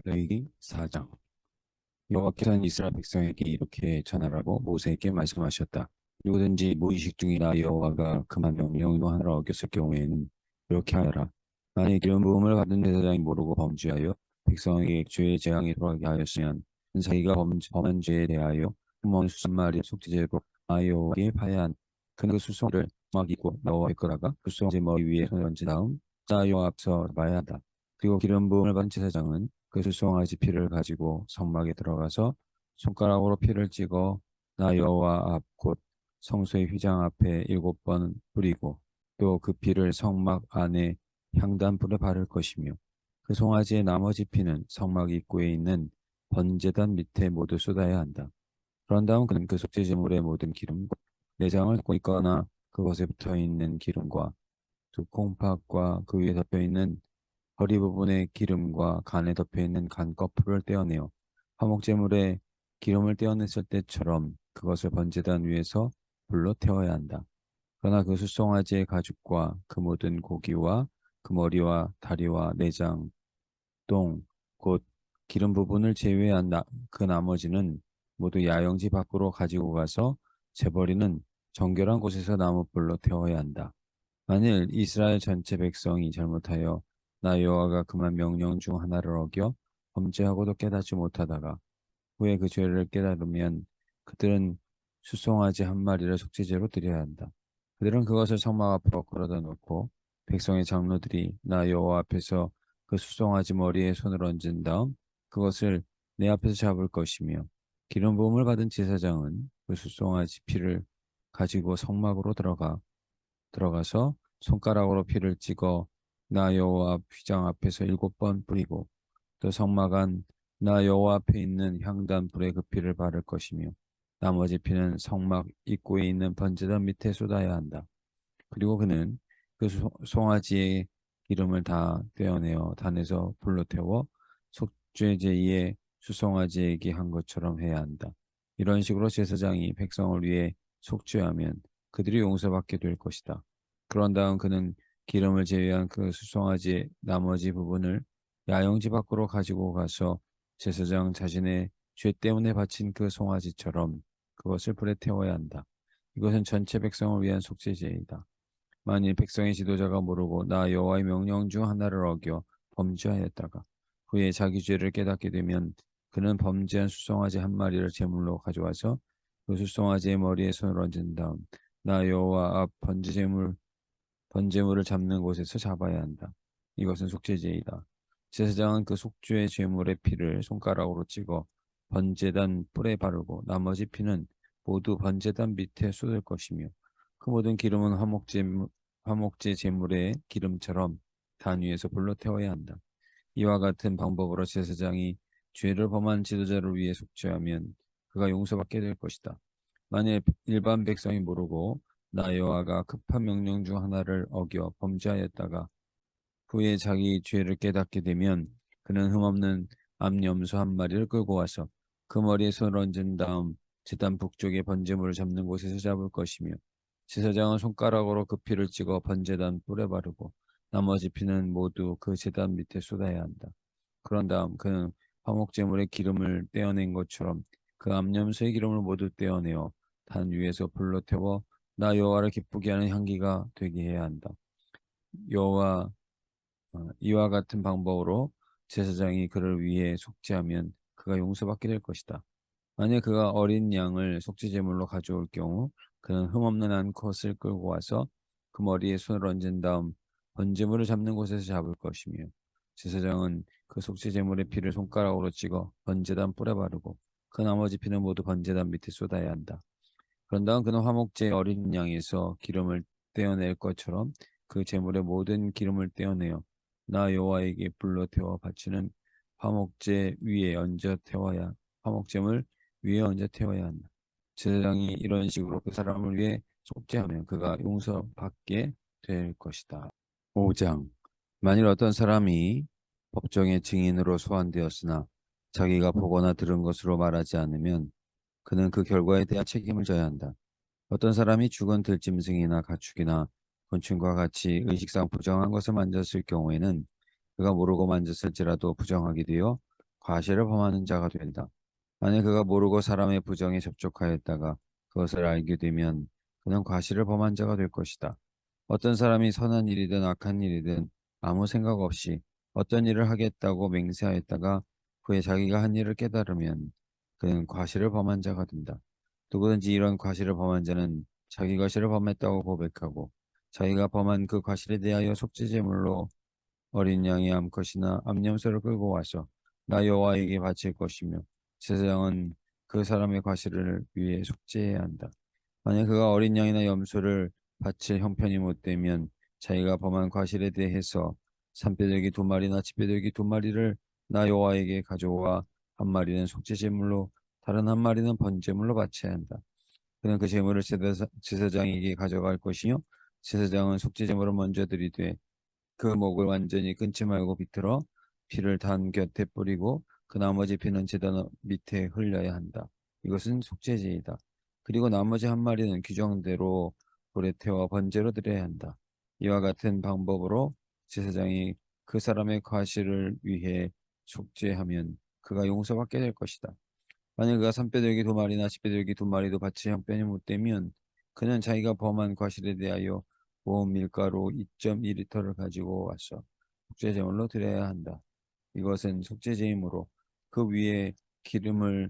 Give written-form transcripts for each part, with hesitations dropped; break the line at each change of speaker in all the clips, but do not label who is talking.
레위기 4장. 여호와께서는 이스라엘 백성에게 이렇게 전하라고 모세에게 말씀하셨다. 누구든지 무의식 중이나 여호와가 그만 명령으로 하나를 어겼을 경우에는 이렇게 하여라. 만일 기름 부음을 받은 제사장이 모르고 범죄하여 백성에게 죄의 재앙이 돌아가게 하였으면 자기가 범한 죄에 대하여 흠없는 수산마리 속죄제로 여호와께 파야한 그는 그 수송을 막이고 여호와의 거라가 그 수송제 머리 위에 손을 얹은 다음 여호와 앞서 봐야 한다. 그리고 기름 부음을 받은 제사장은 그 수송아지 피를 가지고 성막에 들어가서 손가락으로 피를 찍어 나 여호와 앞 곧 성소의 휘장 앞에 7번 뿌리고 또 그 피를 성막 안에 향단불에 바를 것이며 그 송아지의 나머지 피는 성막 입구에 있는 번제단 밑에 모두 쏟아야 한다. 그런 다음 그는 그 속죄제물의 모든 기름, 내장을 꽂고 있거나 그것에 붙어 있는 기름과 두 콩팥과 그 위에 덮여 있는 허리 부분의 기름과 간에 덮여 있는 간 거풀을 떼어내어 화목제물에 기름을 떼어냈을 때처럼 그것을 번제단 위에서 불로 태워야 한다. 그러나 그 수송아지의 가죽과 그 모든 고기와 그 머리와 다리와 내장, 똥, 곧 기름 부분을 제외한 그 나머지는 모두 야영지 밖으로 가지고 가서 재버리는 정결한 곳에서 나무불로 태워야 한다. 만일 이스라엘 전체 백성이 잘못하여 나 여호와가 그만 명령 중 하나를 어겨 범죄하고도 깨닫지 못하다가 후에 그 죄를 깨달으면 그들은 수송아지 한 마리를 속죄제로 드려야 한다. 그들은 그것을 성막 앞으로 끌어다 놓고 백성의 장로들이 나 여호와 앞에서 그 수송아지 머리에 손을 얹은 다음 그것을 내 앞에서 잡을 것이며 기름 부음을 받은 제사장은 그 수송아지 피를 가지고 성막으로 들어가서 손가락으로 피를 찍어 나 여호와 휘장 앞에서 7번 뿌리고 또 성막 안 나 여호와 앞에 있는 향단 불에 그 피를 바를 것이며 나머지 피는 성막 입구에 있는 번제단 밑에 쏟아야 한다. 그리고 그는 그 송아지의 기름을 다 떼어내어 단에서 불로 태워 속죄제에 수송아지에게 한 것처럼 해야 한다. 이런 식으로 제사장이 백성을 위해 속죄하면 그들이 용서받게 될 것이다. 그런 다음 그는 기름을 제외한 그 수송아지의 나머지 부분을 야영지 밖으로 가지고 가서 제사장 자신의 죄 때문에 바친 그 송아지처럼 그것을 불에 태워야 한다. 이것은 전체 백성을 위한 속죄제이다. 만일 백성의 지도자가 모르고 나 여호와의 명령 중 하나를 어겨 범죄하였다가 후에 자기 죄를 깨닫게 되면 그는 범죄한 수송아지 한 마리를 제물로 가져와서 그 수송아지의 머리에 손을 얹은 다음 나 여호와 앞 번제물을 잡는 곳에서 잡아야 한다. 이것은 속죄제이다. 제사장은 그 속죄 제물의 피를 손가락으로 찍어 번제단 뿔에 바르고 나머지 피는 모두 번제단 밑에 쏟을 것이며 그 모든 기름은 화목제 제물의 기름처럼 단 위에서 불로 태워야 한다. 이와 같은 방법으로 제사장이 죄를 범한 지도자를 위해 속죄하면 그가 용서받게 될 것이다. 만일 일반 백성이 모르고 나 여호와가 급한 명령 중 하나를 어겨 범죄하였다가 후에 자기 죄를 깨닫게 되면 그는 흠없는 암염소 한 마리를 끌고 와서 그 머리에 손을 얹은 다음 제단 북쪽의 번제물을 잡는 곳에서 잡을 것이며 제사장은 손가락으로 그 피를 찍어 번제단 뿔에 바르고 나머지 피는 모두 그 제단 밑에 쏟아야 한다. 그런 다음 그는 화목제물의 기름을 떼어낸 것처럼 그 암염소의 기름을 모두 떼어내어 단 위에서 불로 태워 나 여호와를 기쁘게 하는 향기가 되게 해야 한다. 여호와 이와 같은 방법으로 제사장이 그를 위해 속죄하면 그가 용서받게 될 것이다. 만약 그가 어린 양을 속죄제물로 가져올 경우 그는 흠없는 암컷을 끌고 와서 그 머리에 손을 얹은 다음 번제물을 잡는 곳에서 잡을 것이며 제사장은 그 속죄제물의 피를 손가락으로 찍어 번제단 뿔에 바르고 그 나머지 피는 모두 번제단 밑에 쏟아야 한다. 그런 다음 그는 화목제 어린 양에서 기름을 떼어낼 것처럼 그 제물의 모든 기름을 떼어내어 나 여호와에게 불로 태워 바치는 화목제 위에 얹어 태워야 화목제물 위에 얹어 태워야 한다. 제사장이 이런 식으로 그 사람을 위해 속죄하면 그가 용서받게 될 것이다. 5장. 만일 어떤 사람이 법정의 증인으로 소환되었으나 자기가 보거나 들은 것으로 말하지 않으면 그는 그 결과에 대한 책임을 져야 한다. 어떤 사람이 죽은 들짐승이나 가축이나 곤충과 같이 의식상 부정한 것을 만졌을 경우에는 그가 모르고 만졌을지라도 부정하게 되어 과실을 범하는 자가 된다. 만약 그가 모르고 사람의 부정에 접촉하였다가 그것을 알게 되면 그는 과실을 범한 자가 될 것이다. 어떤 사람이 선한 일이든 악한 일이든 아무 생각 없이 어떤 일을 하겠다고 맹세하였다가 후에 자기가 한 일을 깨달으면 그는 과실을 범한 자가 된다. 누구든지 이런 과실을 범한 자는 자기 과실을 범했다고 고백하고 자기가 범한 그 과실에 대하여 속죄제물로 어린 양의 암컷이나 암염소를 끌고 와서 나 여호와에게 바칠 것이며 제사장은 그 사람의 과실을 위해 속죄해야 한다. 만약 그가 어린 양이나 염소를 바칠 형편이 못 되면 자기가 범한 과실에 대해서 산배들기 두 마리나 집배들기 두 마리를 나 여호와에게 가져와 한 마리는 속죄제물로 다른 한 마리는 번제물로 바쳐야 한다. 그는 그 제물을 제사장에게 가져갈 것이요 제사장은 속죄제물을 먼저 드리되 그 목을 완전히 끊지 말고 비틀어 피를 단 곁에 뿌리고 그 나머지 피는 제단 밑에 흘려야 한다. 이것은 속죄제이다. 그리고 나머지 한 마리는 규정대로 불에 태워 번제로 드려야 한다. 이와 같은 방법으로 제사장이 그 사람의 과실을 위해 속죄하면 그가 용서받게 될 것이다. 만약 그가 산배들기 두 마리나 집배들기 두 마리도 바칠 형편이 못 되면 그는 자기가 범한 과실에 대하여 모은 밀가루 2.2리터를 가지고 와서 속죄제물로 드려야 한다. 이것은 속죄제이므로 그 위에 기름을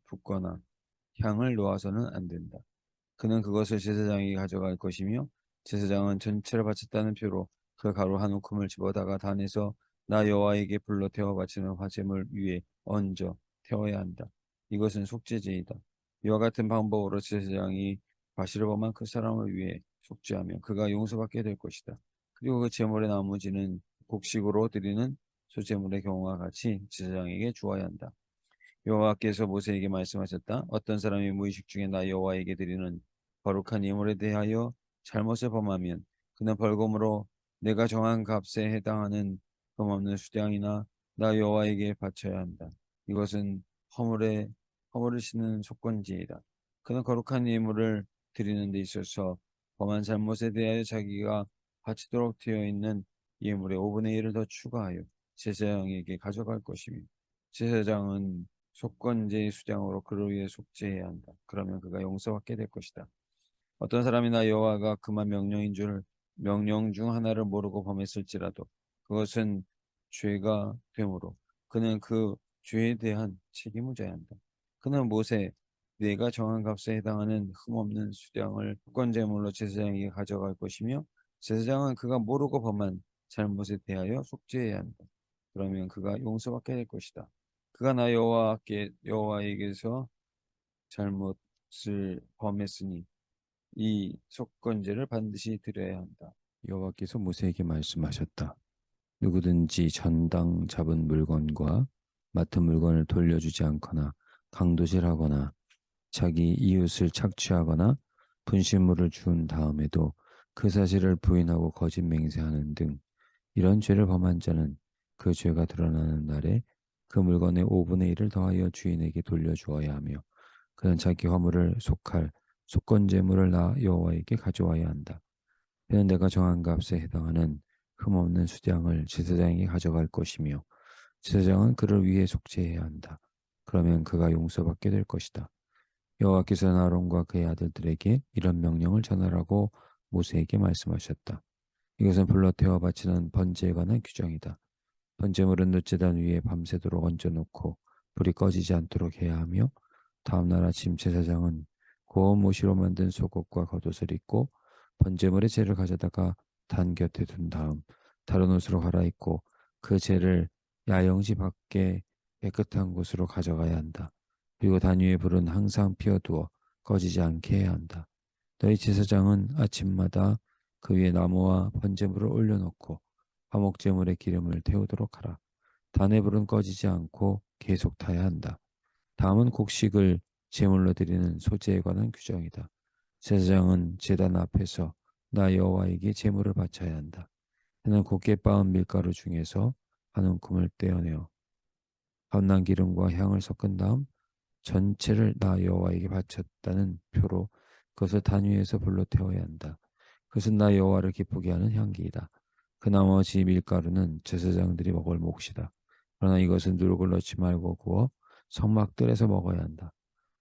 붓거나 향을 놓아서는 안 된다. 그는 그것을 제사장이 가져갈 것이며 제사장은 전체를 바쳤다는 표로 그 가루 한 움큼을 집어다가 단에서 나 여호와에게 불러 태워 바치는 화제물 위에 얹어 태워야 한다. 이것은 속죄제이다. 이와 같은 방법으로 제사장이 과실을 범한 그 사람을 위해 속죄하며 그가 용서받게 될 것이다. 그리고 그 제물의 나머지는 곡식으로 드리는 소제물의 경우와 같이 제사장에게 주어야 한다. 여호와께서 모세에게 말씀하셨다. 어떤 사람이 무의식 중에 나 여호와에게 드리는 거룩한 예물에 대하여 잘못을 범하면 그는 벌금으로 내가 정한 값에 해당하는 흠없는 수량이나 나 여호와에게 바쳐야 한다. 이것은 허물을 씻는 속건제이다. 그는 거룩한 예물을 드리는 데 있어서 범한 잘못에 대하여 자기가 바치도록 되어 있는 예물의 5분의 1을 더 추가하여 제사장에게 가져갈 것이며 제사장은 속건제의 수장으로 그를 위해 속죄해야 한다. 그러면 그가 용서받게 될 것이다. 어떤 사람이나 여호와가 그만 명령 중 하나를 모르고 범했을지라도 그것은 죄가 되므로 그는 그 죄에 대한 책임을 져야 한다. 그는 모세 내가 정한 값에 해당하는 흠없는 수량을 속건제물로 제사장에게 가져갈 것이며 제사장은 그가 모르고 범한 잘못에 대하여 속죄해야 한다. 그러면 그가 용서받게 될 것이다. 그가 나 여호와에게서 잘못을 범했으니 이 속건제를 반드시 드려야 한다. 여호와께서 모세에게 말씀하셨다. 누구든지 전당 잡은 물건과 맡은 물건을 돌려주지 않거나 강도질하거나 자기 이웃을 착취하거나 분실물을 준 다음에도 그 사실을 부인하고 거짓 맹세하는 등 이런 죄를 범한 자는 그 죄가 드러나는 날에 그 물건의 5분의 1을 더하여 주인에게 돌려주어야 하며 그는 자기 화물을 속할 속건제물을 나 여호와에게 가져와야 한다. 그는 내가 정한 값에 해당하는 흠없는 수량을 제사장이 가져갈 것이며 제사장은 그를 위해 속죄해야 한다. 그러면 그가 용서받게 될 것이다. 여호와께서는 아론과 그의 아들들에게 이런 명령을 전하라고 모세에게 말씀하셨다. 이것은 불러 태워 바치는 번제에 관한 규정이다. 번제물은 놋제단 위에 밤새도록 얹어놓고 불이 꺼지지 않도록 해야 하며 다음 날 아침 제사장은 고운 모시로 만든 속옷과 겉옷을 입고 번제물의 재를 가져다가 단 곁에 둔 다음 다른 옷으로 갈아입고 그 재를 야영지 밖에 깨끗한 곳으로 가져가야 한다. 그리고 단 위에 불은 항상 피워두어 꺼지지 않게 해야 한다. 너희 제사장은 아침마다 그 위에 나무와 번제물을 올려놓고 화목제물의 기름을 태우도록 하라. 단의 불은 꺼지지 않고 계속 타야 한다. 다음은 곡식을 제물로 드리는 소재에 관한 규정이다. 제사장은 제단 앞에서 나 여호와에게 제물을 바쳐야 한다. 그는 곱게 빻은 밀가루 중에서 한 움큼을 떼어내어 감난 기름과 향을 섞은 다음 전체를 나 여호와에게 바쳤다는 표로 그것을 단 위에서 불로 태워야 한다. 그것은 나 여호와를 기쁘게 하는 향기이다. 그 나머지 밀가루는 제사장들이 먹을 몫이다. 그러나 이것은 누룩을 넣지 말고 구워 성막들에서 먹어야 한다.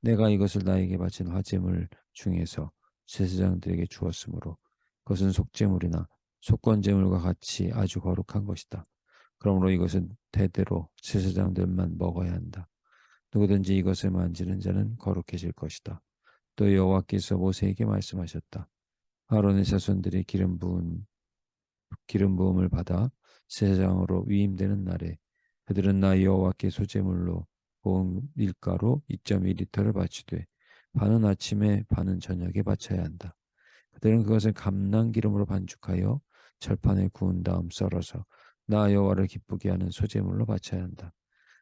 내가 이것을 나에게 바친 화제물 중에서 제사장들에게 주었으므로 그것은 속죄물이나 속건제물과 같이 아주 거룩한 것이다. 그러므로 이것은 대대로 제사장들만 먹어야 한다. 누구든지 이것을 만지는 자는 거룩해질 것이다. 또 여호와께서 모세에게 말씀하셨다. 아론의 자손들이 기름 부음을 받아 제사장으로 위임되는 날에 그들은 나 여호와께 소제물로 고운 밀가루 2.2리터를 바치되 반은 아침에 반은 저녁에 바쳐야 한다. 그들은 그것을 감난 기름으로 반죽하여 철판에 구운 다음 썰어서 나 여호와를 기쁘게 하는 소제물로 바쳐야 한다.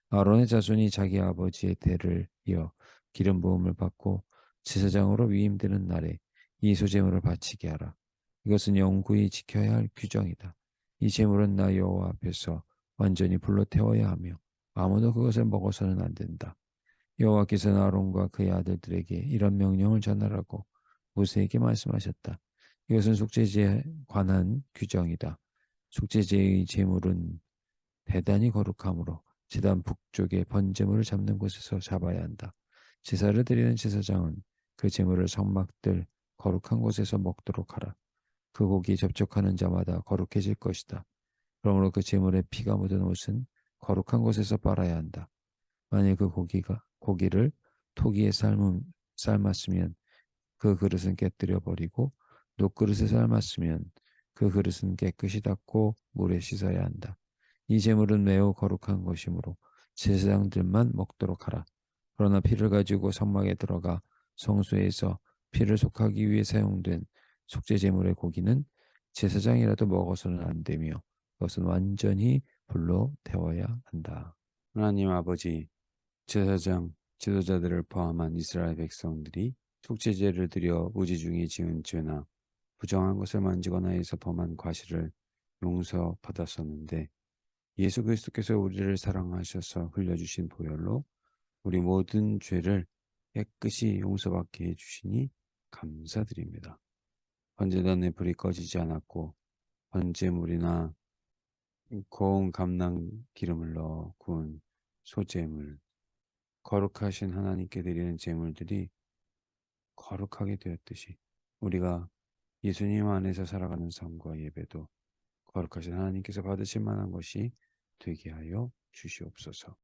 아론의 자손이 자기 아버지의 대를 이어 기름 부음을 받고 제사장으로 위임되는 날에 이 소제물을 바치게 하라. 이것은 영구히 지켜야 할 규정이다. 이 제물은 나 여호와 앞에서 완전히 불로 태워야 하며 아무도 그것을 먹어서는 안 된다. 여호와께서는 아론과 그의 아들들에게 이런 명령을 전하라고 모세에게 말씀하셨다. 이것은 속죄제에 관한 규정이다. 속죄제의 제물은 대단히 거룩하므로 제단 북쪽의 번제물을 잡는 곳에서 잡아야 한다. 제사를 드리는 제사장은 그 제물을 성막들 거룩한 곳에서 먹도록 하라. 그 고기 접촉하는 자마다 거룩해질 것이다. 그러므로 그 제물에 피가 묻은 옷은 거룩한 곳에서 빨아야 한다. 만일 그 고기를 토기에 삶았으면 그 그릇은 깨뜨려 버리고 녹그릇에 삶았으면 그 그릇은 깨끗이 닦고 물에 씻어야 한다. 이 제물은 매우 거룩한 것이므로 제사장들만 먹도록 하라. 그러나 피를 가지고 성막에 들어가 성소에서 피를 속하기 위해 사용된 속죄 제물의 고기는 제사장이라도 먹어서는 안 되며 그것은 완전히 불로 태워야 한다. 하나님 아버지, 제사장, 지도자들을 포함한 이스라엘 백성들이 속죄제를 드려 무지 중에 지은 죄나 부정한 것을 만지거나 해서 범한 과실을 용서받았었는데 예수 그리스도께서 우리를 사랑하셔서 흘려주신 보혈로 우리 모든 죄를 깨끗이 용서받게 해주시니 감사드립니다. 번제단의 불이 꺼지지 않았고 번제물이나 고운 감람 기름을 넣어 구운 소제물, 거룩하신 하나님께 드리는 제물들이 거룩하게 되었듯이 우리가 예수님 안에서 살아가는 삶과 예배도 거룩하신 하나님께서 받으실 만한 것이 되게 하여 주시옵소서.